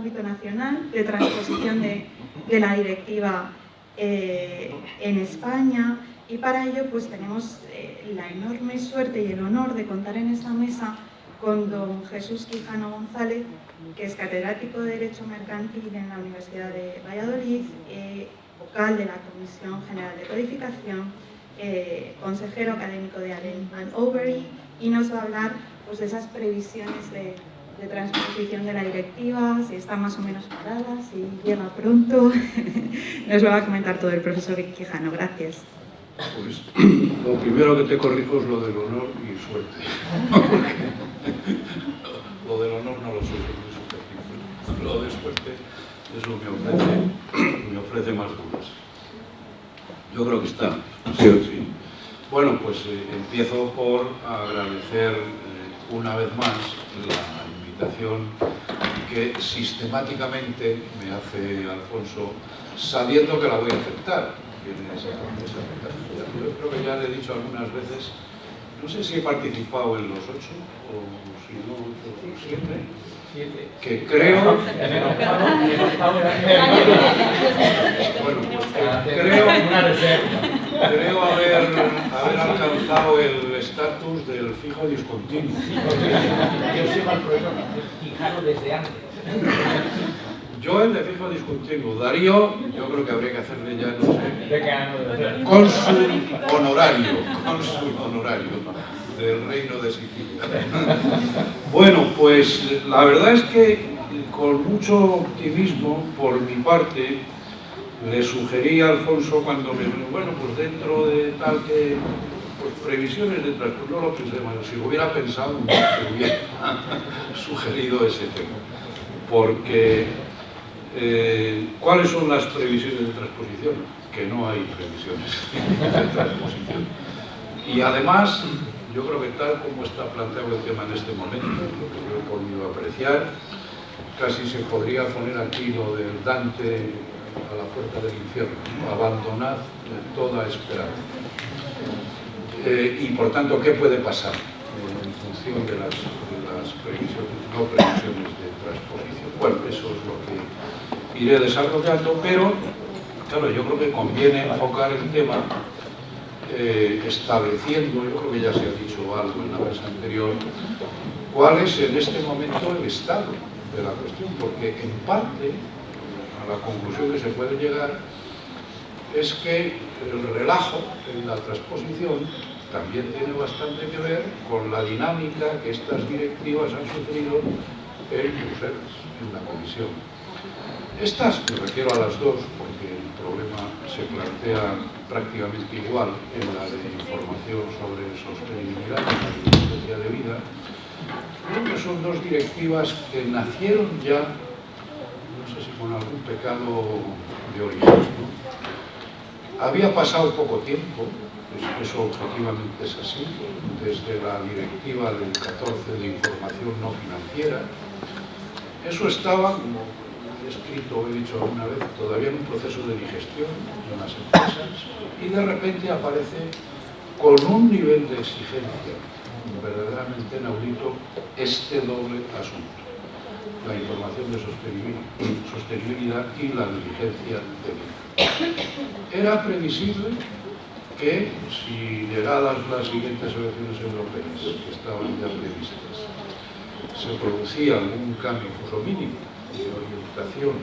ámbito nacional de transposición de la directiva en España, y para ello pues tenemos la enorme suerte y el honor de contar en esta mesa con don Jesús Quijano González, que es catedrático de Derecho Mercantil en la Universidad de Valladolid, vocal de la Comisión General de Codificación, consejero académico de Allen & Overy, y nos va a hablar pues, de esas previsiones de transposición de la directiva, si está más o menos parada, si llega pronto. Nos lo va a comentar todo el profesor Quijano. Gracias. Pues lo primero que te corrijo es lo del honor y suerte. Lo del honor no lo soy, muy subjetivo. Lo de suerte, eso me ofrece más dudas. Yo creo que está, sí o sí. Bueno, pues empiezo por agradecer una vez más la invitación que sistemáticamente me hace Alfonso, sabiendo que la voy a aceptar. Yo creo que ya le he dicho algunas veces, no sé si he participado en los 8 o si no 8 o 7, que creo... Bueno, pues creo haber alcanzado el estatus del fijo discontinuo. Yo sigo al profesor Quijano desde antes. Yo el de fijo discontinuo. Darío, yo creo que habría que hacerle ya, no sé, cónsul honorario del Reino de Sicilia. Bueno, pues la verdad es que con mucho optimismo por mi parte le sugerí a Alfonso cuando me dijo, bueno, pues dentro de tal que pues previsiones de transporte, no lo pensé más, si lo hubiera pensado, me hubiera sugerido ese tema, porque ¿cuáles son las previsiones de transposición? Que no hay previsiones de transposición. Y además, yo creo que tal como está planteado el tema en este momento, lo que yo he podido apreciar, casi se podría poner aquí lo del Dante a la puerta del infierno, abandonad toda esperanza. Y por tanto, ¿qué puede pasar en función de las previsiones, no previsiones de transposición? Bueno, eso es lo que iré desarrollando, pero claro, yo creo que conviene enfocar el tema estableciendo, yo creo que ya se ha dicho algo en la vez anterior, cuál es en este momento el estado de la cuestión, porque en parte a la conclusión que se puede llegar es que el relajo en la transposición también tiene bastante que ver con la dinámica que estas directivas han sufrido en Bruselas, en la Comisión. Estas, me refiero a las dos, porque el problema se plantea prácticamente igual en la de información sobre sostenibilidad y la eficiencia de vida. Creo que son dos directivas que nacieron ya, no sé si con algún pecado de origen, ¿no? Había pasado poco tiempo, eso objetivamente es así, desde la directiva del 14 de información no financiera. Eso estaba, como he escrito o he dicho alguna vez, todavía en un proceso de digestión en las empresas, y de repente aparece con un nivel de exigencia verdaderamente inaudito este doble asunto: la información de sostenibilidad y la diligencia de vida. Era previsible que, si llegadas las siguientes elecciones europeas, que estaban ya previstas, se producía algún cambio, incluso mínimo, de orientación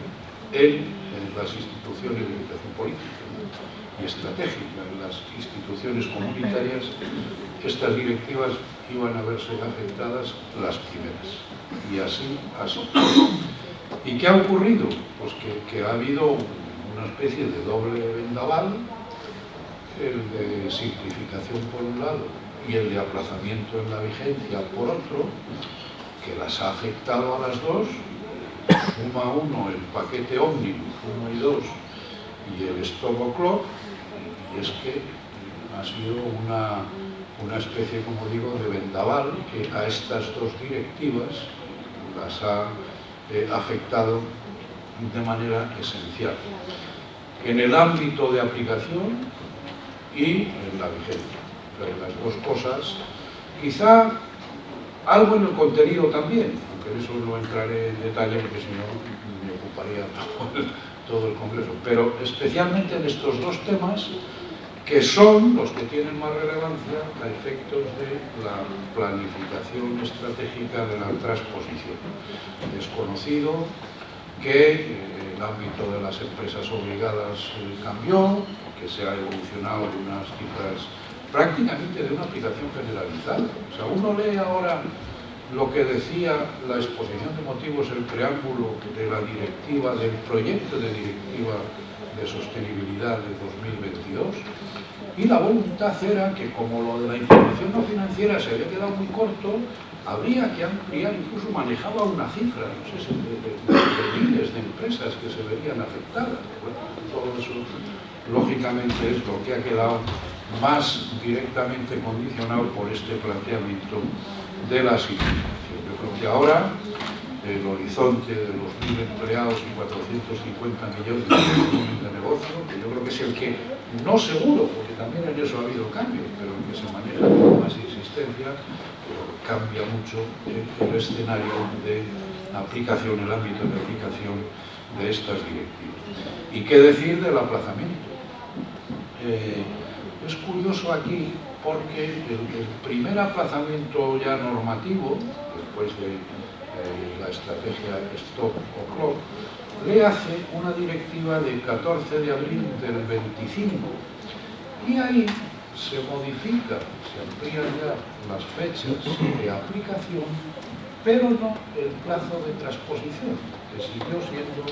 en las instituciones de orientación política y estratégica, en las instituciones comunitarias, estas directivas iban a verse afectadas las primeras. Y así ha sido. ¿Y qué ha ocurrido? Pues que ha habido una especie de doble vendaval, el de simplificación por un lado y el de aplazamiento en la vigencia por otro, que las ha afectado a las dos. Suma uno el paquete ómnibus 1 y 2 y el stop clock, y es que ha sido una especie, como digo, de vendaval que a estas dos directivas las ha afectado de manera esencial en el ámbito de aplicación y en la vigencia. Pero las dos cosas, quizá algo en el contenido también, aunque pero eso no entraré en detalle porque si no me ocuparía todo el Congreso. Pero especialmente en estos dos temas, que son los que tienen más relevancia a efectos de la planificación estratégica de la transposición. Es conocido que el ámbito de las empresas obligadas cambió, que se ha evolucionado en unas cifras prácticamente de una aplicación generalizada. O sea, uno lee ahora lo que decía la exposición de motivos, el preámbulo de la directiva, del proyecto de directiva de sostenibilidad de 2022, y la voluntad era que, como lo de la información no financiera se había quedado muy corto, habría que ampliar, incluso manejaba una cifra, no sé si de miles de empresas que se verían afectadas. Bueno, todo eso, lógicamente, es lo que ha quedado más directamente condicionado por este planteamiento de la simplificación. Yo creo que ahora el horizonte de los 1.000 empleados y 450 millones de volumen de negocio, que yo creo que es el que, no seguro, porque también en eso ha habido cambios, pero el que se maneja con más insistencia, pero cambia mucho el escenario de aplicación, el ámbito de aplicación de estas directivas. ¿Y qué decir del aplazamiento? Es curioso aquí porque el primer aplazamiento ya normativo, después de la estrategia Stop o Clock, le hace una directiva del 14 de abril del 25 y ahí se modifica, se amplían ya las fechas de aplicación, pero no el plazo de transposición, que siguió siendo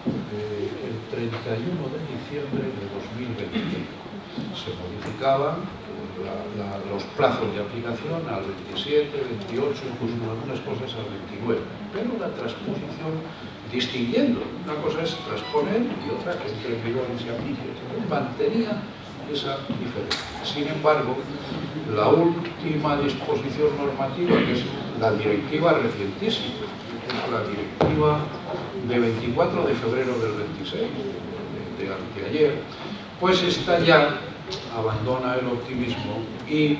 el 31 de diciembre de 2025. Se modificaban los plazos de aplicación al 27, 28, incluso en algunas cosas al 29, pero la transposición distinguiendo, una cosa es transponer y otra que entre en vigor y se aplique, mantenía esa diferencia. Sin embargo, la última disposición normativa, que es la directiva recientísima, es la directiva de 24 de febrero del 26, de anteayer, pues esta ya abandona el optimismo y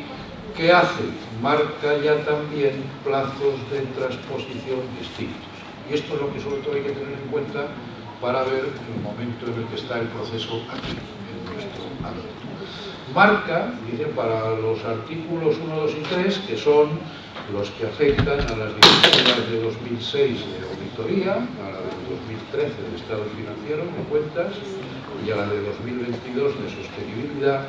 ¿qué hace? Marca ya también plazos de transposición distintos. Y esto es lo que sobre todo hay que tener en cuenta para ver el momento en el que está el proceso aquí, en nuestro ámbito. Marca, dice, para los artículos 1, 2 y 3, que son los que afectan a las directivas de 2006 de auditoría, a la de 2013 de estado financiero de cuentas y a la de 2022 de sostenibilidad,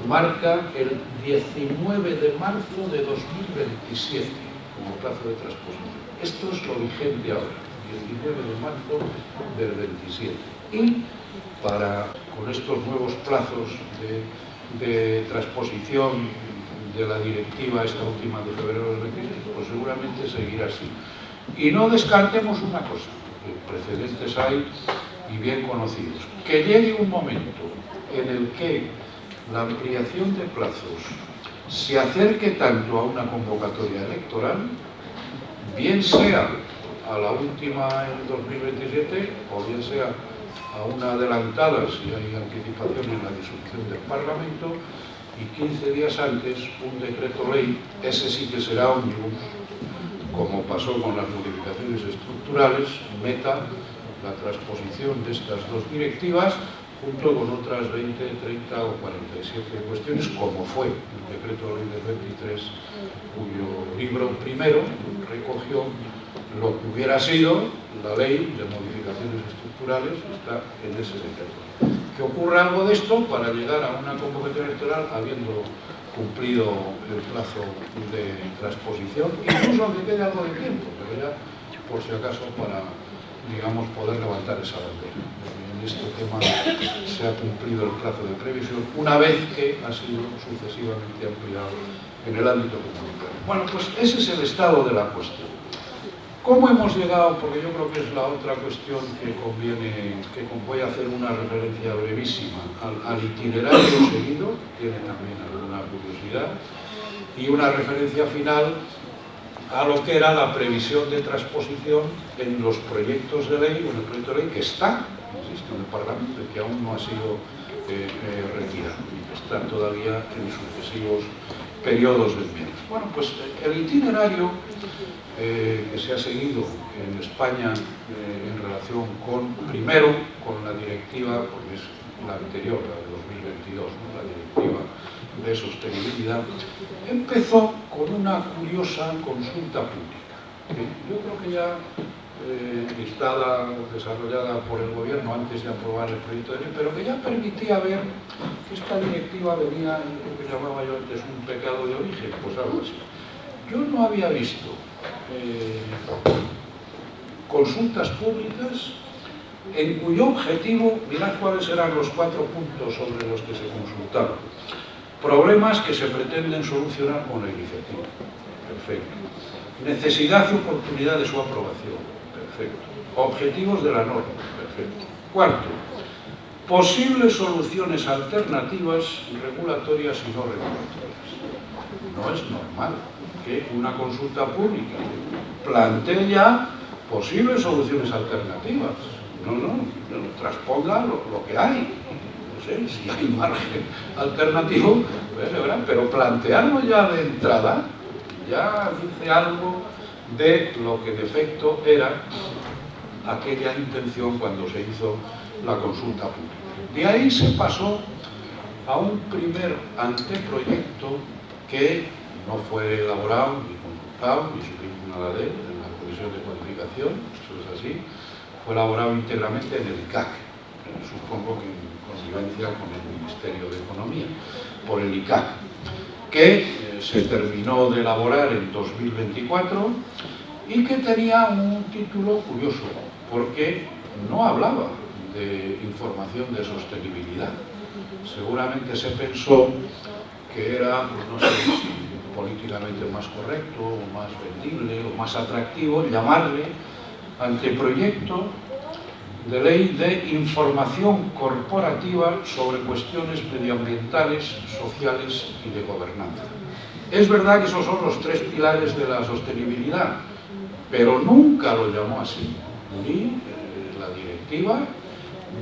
marca el 19 de marzo de 2027 como plazo de transposición. Esto es lo vigente ahora, 19 de marzo del 27. Y con estos nuevos plazos de transposición de la directiva, esta última de febrero del 26, pues seguramente seguirá así. Y no descartemos una cosa, que precedentes hay y bien conocidos, que llegue un momento en el que la ampliación de plazos se acerque tanto a una convocatoria electoral, bien sea a la última en 2027 o bien sea a una adelantada si hay anticipación en la disolución del Parlamento, y 15 días antes un decreto ley, ese sí que será ómnibus, como pasó con las modificaciones estructurales, meta la transposición de estas dos directivas junto con otras 20, 30 o 47 cuestiones, como fue el decreto ley del 23, cuyo libro primero recogió lo que hubiera sido la ley de modificaciones estructurales, está en ese decreto. Que ocurra algo de esto para llegar a una convocatoria electoral habiendo cumplido el plazo de transposición, incluso aunque quede algo de tiempo, pero ya por si acaso para, digamos, poder levantar esa bandera. En este tema se ha cumplido el plazo de previsión una vez que ha sido sucesivamente ampliado en el ámbito comunitario. Bueno, pues ese es el estado de la cuestión. ¿Cómo hemos llegado? Porque yo creo que es la otra cuestión que conviene, que voy a hacer una referencia brevísima al itinerario seguido, tiene también alguna curiosidad, y una referencia final a lo que era la previsión de transposición en los proyectos de ley, o en el proyecto de ley que está, insisto, en el Parlamento y que aún no ha sido retirado, y que está todavía en sucesivos periodos de enmiendas. Bueno, pues el itinerario que se ha seguido en España en relación primero con la directiva, porque es la anterior, la de 2022, ¿no? La directiva de sostenibilidad, empezó con una curiosa consulta pública, que yo creo que ya instada, desarrollada por el gobierno antes de aprobar el proyecto de ley, pero que ya permitía ver que esta directiva venía en lo que llamaba yo antes un pecado de origen, pues algo así. Yo no había visto consultas públicas en cuyo objetivo, mirad cuáles eran los 4 puntos sobre los que se consultaban. Problemas que se pretenden solucionar con la iniciativa. Perfecto. Necesidad y oportunidad de su aprobación. Perfecto. Objetivos de la norma. Perfecto. Cuarto, posibles soluciones alternativas regulatorias y no regulatorias. No es normal que una consulta pública plantee ya posibles soluciones alternativas. No, trasponga lo que hay. No sé si hay margen alternativo, pero plantearlo ya de entrada ya dice algo de lo que de efecto era aquella intención cuando se hizo la consulta pública. De ahí se pasó a un primer anteproyecto que no fue elaborado, ni consultado, ni supimos nada de él en la Comisión de Codificación, eso es así, fue elaborado íntegramente en el ICAC, supongo que en connivencia con el Ministerio de Economía, por el ICAC, que se terminó de elaborar en 2024 y que tenía un título curioso, porque no hablaba de información de sostenibilidad. Seguramente se pensó que era, no sé si políticamente más correcto, o más vendible, o más atractivo, llamarle anteproyecto de ley de información corporativa sobre cuestiones medioambientales, sociales y de gobernanza. Es verdad que esos son los 3 pilares de la sostenibilidad, pero nunca lo llamó así, ni la directiva,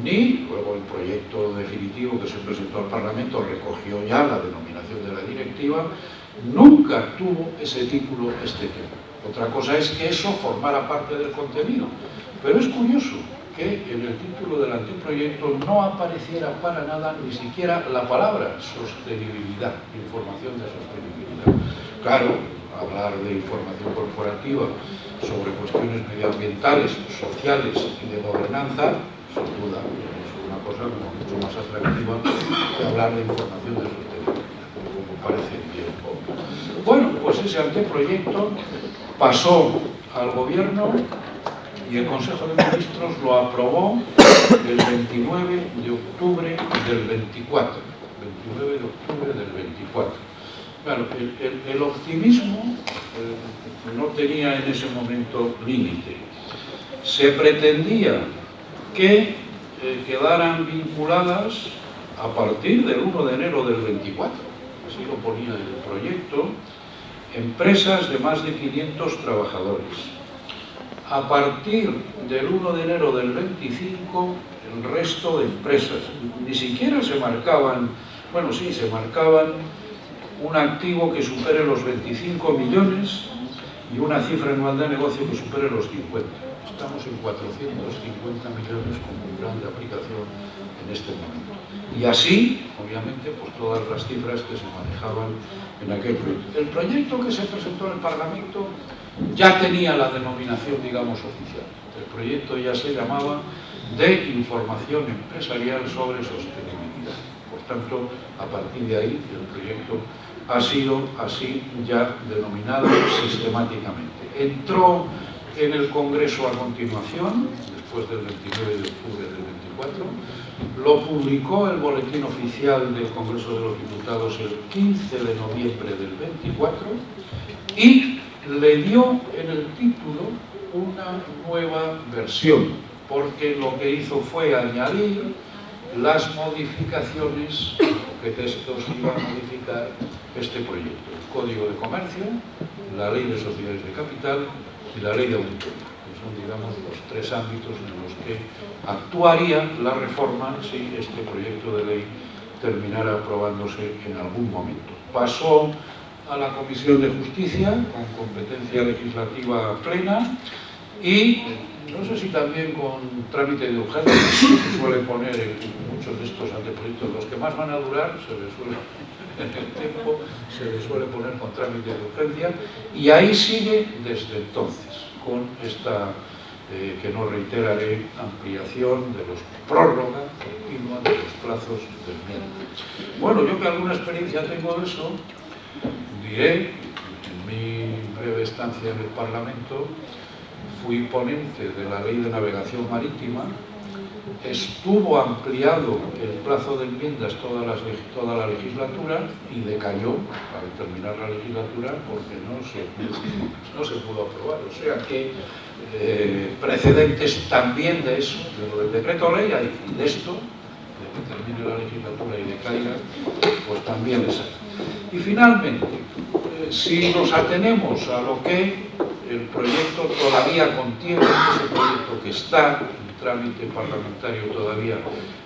ni luego el proyecto definitivo que se presentó al Parlamento recogió ya la denominación de la directiva, nunca tuvo ese título este tema. Otra cosa es que eso formara parte del contenido, pero es curioso que en el título del anteproyecto no apareciera para nada ni siquiera la palabra sostenibilidad, información de sostenibilidad. Claro, hablar de información corporativa sobre cuestiones medioambientales, sociales y de gobernanza, sin duda, es una cosa mucho más atractiva que hablar de información de sostenibilidad, como parece bien obvio. Bueno, pues ese anteproyecto pasó al gobierno y el Consejo de Ministros lo aprobó el 29 de octubre del 24. 29 de octubre del 24. Claro, el optimismo no tenía en ese momento límite. Se pretendía que quedaran vinculadas a partir del 1 de enero del 24, así lo ponía en el proyecto, empresas de más de 500 trabajadores. A partir del 1 de enero del 25, el resto de empresas. Ni siquiera se marcaban, bueno, sí, se marcaban un activo que supere los 25 millones y una cifra anual de negocio que supere los 50. Estamos en 450 millones como un plan de aplicación en este momento. Y así, obviamente, pues todas las cifras que se manejaban en aquel proyecto. El proyecto que se presentó en el Parlamento ya tenía la denominación, digamos, oficial. El proyecto ya se llamaba de información empresarial sobre sostenibilidad. Por tanto, a partir de ahí, el proyecto ha sido así ya denominado sistemáticamente. Entró en el Congreso a continuación, después del 29 de octubre del 24, lo publicó el Boletín Oficial del Congreso de los Diputados el 15 de noviembre del 24 y le dio en el título una nueva versión, porque lo que hizo fue añadir las modificaciones, qué textos iba a modificar este proyecto: el Código de Comercio, la Ley de Sociedades de Capital y la Ley de Auditoría, que son, digamos, los 3 ámbitos en los que actuaría la reforma si este proyecto de ley terminara aprobándose en algún momento. Pasó a la Comisión de Justicia, con competencia legislativa plena, y no sé si también con trámite de urgencia, se suele poner en muchos de estos anteproyectos, los que más van a durar, se les suele, en el tiempo, se les suele poner con trámite de urgencia, y ahí sigue desde entonces, con esta, que no reiteraré, ampliación de los prórroga continua de los plazos del enmienda. Bueno, yo que alguna experiencia tengo de eso, diré, en mi breve estancia en el Parlamento, fui ponente de la Ley de Navegación Marítima, estuvo ampliado el plazo de enmiendas toda la legislatura y decayó al terminar la legislatura porque no se pudo aprobar. O sea que precedentes también de eso, de lo del decreto ley y de esto, de que termine la legislatura y decaiga, pues también es ahí. Y finalmente, si nos atenemos a lo que el proyecto todavía contiene, ese proyecto que está en trámite parlamentario todavía,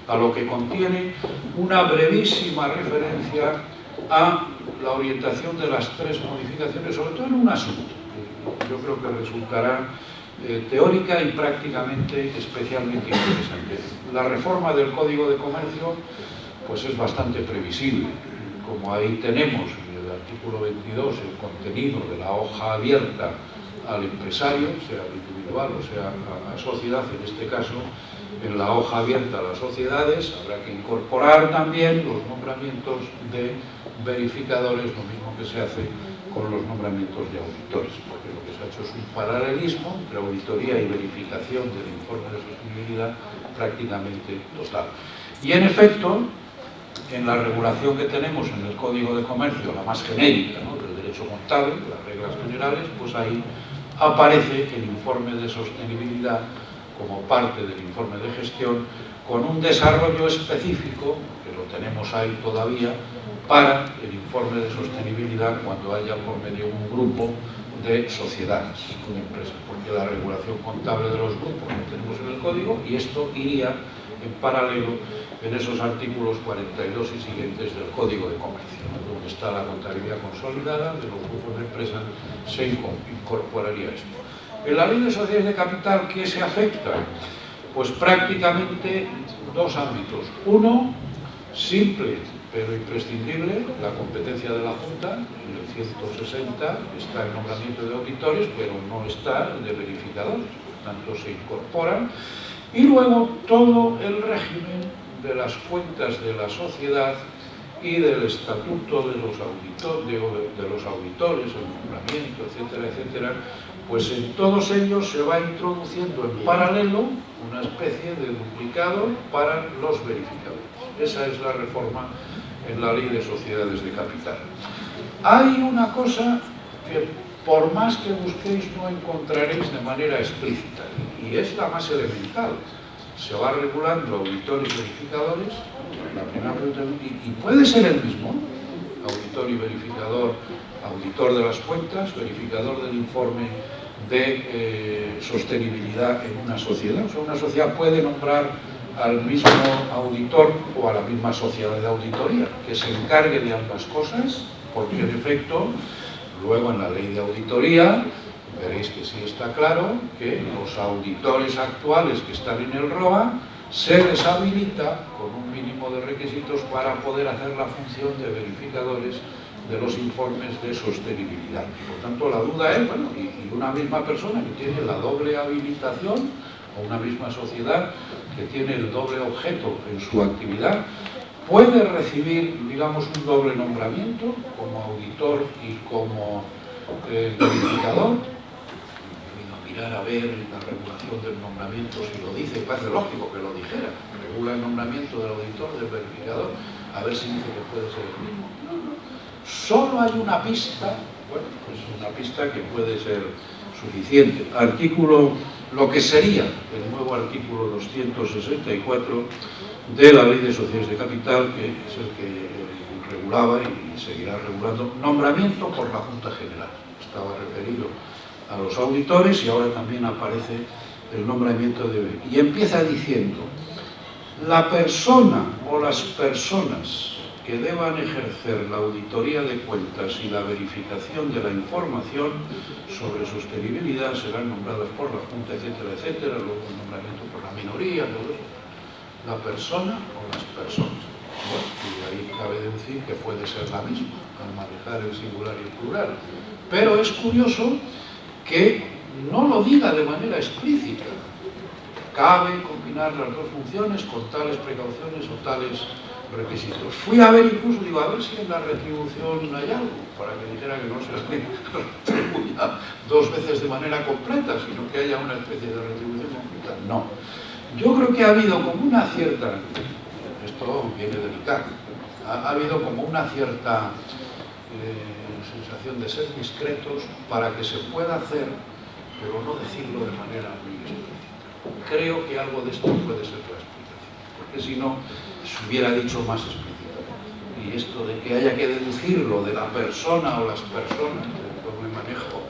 a lo que contiene una brevísima referencia a la orientación de las tres modificaciones, sobre todo en un asunto que yo creo que resultará teórica y prácticamente especialmente interesante. La reforma del Código de Comercio pues es bastante previsible. Como ahí tenemos en el artículo 22 el contenido de la hoja abierta al empresario, sea individual o sea a sociedad, en este caso, en la hoja abierta a las sociedades, habrá que incorporar también los nombramientos de verificadores, lo mismo que se hace con los nombramientos de auditores, porque lo que se ha hecho es un paralelismo entre auditoría y verificación del informe de sostenibilidad prácticamente total. Y en efecto, en la regulación que tenemos en el Código de Comercio, la más genérica, ¿no?, del derecho contable, las reglas generales, pues ahí aparece el informe de sostenibilidad como parte del informe de gestión, con un desarrollo específico, que lo tenemos ahí todavía, para el informe de sostenibilidad cuando haya por medio un grupo de sociedades con empresas, porque la regulación contable de los grupos lo tenemos en el Código y esto iría en paralelo en esos artículos 42 y siguientes del Código de Comercio, ¿no?, donde está la contabilidad consolidada de los grupos de empresas, se incorporaría esto. En la Ley de Sociedades de Capital, ¿qué se afecta? Pues prácticamente dos ámbitos. Uno, simple pero imprescindible, la competencia de la Junta. En el 160 está el nombramiento de auditores, pero no está el de verificadores, por tanto se incorporan. Y luego todo el régimen de las cuentas de la sociedad y del estatuto de los auditores, el nombramiento, etcétera, etcétera, pues en todos ellos se va introduciendo en paralelo una especie de duplicado para los verificadores. Esa es la reforma en la Ley de Sociedades de Capital. Hay una cosa que por más que busquéis no encontraréis de manera explícita, y es la más elemental. Se va regulando auditores y verificadores, la primera pregunta, y puede ser el mismo, auditor y verificador, auditor de las cuentas, verificador del informe de sostenibilidad en una sociedad. O sea, una sociedad puede nombrar al mismo auditor o a la misma sociedad de auditoría, que se encargue de ambas cosas, porque en efecto, luego en la ley de auditoría, veréis que sí está claro que los auditores actuales que están en el ROA se les habilita con un mínimo de requisitos para poder hacer la función de verificadores de los informes de sostenibilidad. Por tanto, la duda es, bueno, y una misma persona que tiene la doble habilitación, o una misma sociedad que tiene el doble objeto en su actividad, puede recibir, digamos, un doble nombramiento como auditor y como verificador. Mirar a ver la regulación del nombramiento, si lo dice, parece lógico que lo dijera, regula el nombramiento del auditor, del verificador, a ver si dice que puede ser el mismo. Solo hay una pista, bueno, pues una pista que puede ser suficiente. Artículo, lo que sería el nuevo artículo 264 de la Ley de Sociedades de Capital, que es el que regulaba y seguirá regulando nombramiento por la Junta General. Estaba referido a los auditores y ahora también aparece el nombramiento de... Y empieza diciendo, la persona o las personas que deban ejercer la auditoría de cuentas y la verificación de la información sobre sostenibilidad serán nombradas por la Junta, etcétera, etcétera, luego el nombramiento por la minoría, todo eso. La persona o las personas. Bueno, y ahí cabe deducir que puede ser la misma al manejar el singular y el plural. Pero es curioso que no lo diga de manera explícita. Cabe combinar las dos funciones con tales precauciones o tales requisitos. Fui a ver incluso, digo, a ver si en la retribución hay algo, para que dijera que no se retribuya dos veces de manera completa, sino que haya una especie de retribución completa. No. Yo creo que ha habido como una cierta, esto viene delicado, ha habido como una cierta sensación de ser discretos para que se pueda hacer, pero no decirlo de manera muy explícita. Creo que algo de esto puede ser la explicación, porque si no, se hubiera dicho más explícitamente. Y esto de que haya que deducirlo de la persona o las personas, cómo me manejo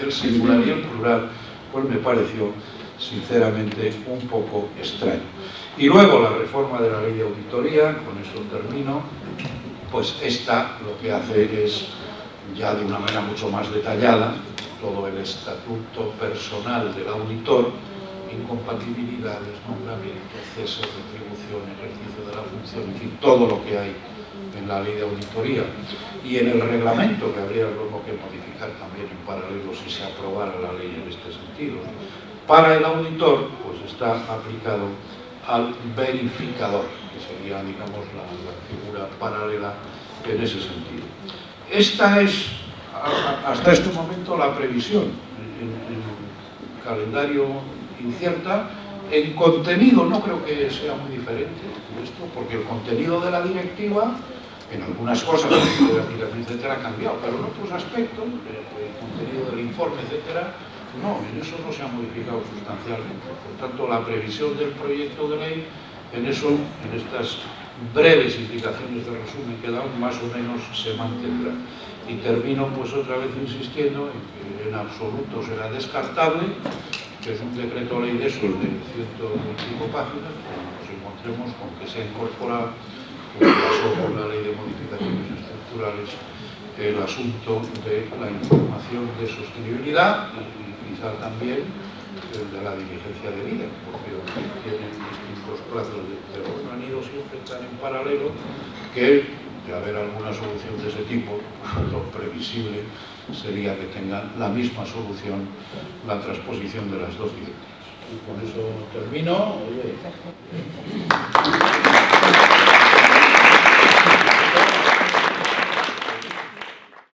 el singular y el plural, pues me pareció sinceramente un poco extraño. Y luego la reforma de la ley de auditoría, con eso termino, pues esta lo que hace es, ya de una manera mucho más detallada, todo el estatuto personal del auditor, incompatibilidades, nombramiento, cese, retribución, ejercicio de la función, en fin, todo lo que hay en la ley de auditoría y en el reglamento, que habría luego que modificar también en paralelo si se aprobara la ley en este sentido. Para el auditor, pues está aplicado al verificador, que sería, digamos, la figura paralela en ese sentido. Esta es, hasta este momento, la previsión en el calendario incierta. En contenido no creo que sea muy diferente esto, porque el contenido de la directiva, en algunas cosas, de aplicación, etcétera, ha cambiado, pero en otros aspectos, el contenido del informe, etcétera, no, en eso no se ha modificado sustancialmente. Por tanto, la previsión del proyecto de ley, en eso, en estas breves indicaciones de resumen que dan, más o menos se mantendrá. Y termino pues otra vez insistiendo en que en absoluto será descartable que es un decreto ley de esos de 125 páginas, cuando nos encontremos con que se ha incorporado, como pasó con la ley de modificaciones estructurales, el asunto de la información de sostenibilidad y quizá también el de la diligencia de vida, porque tienen distintos plazos de los han ido siempre tan en paralelo que, de haber alguna solución de ese tipo, lo previsible sería que tengan la misma solución la transposición de las dos directivas. Y con eso termino.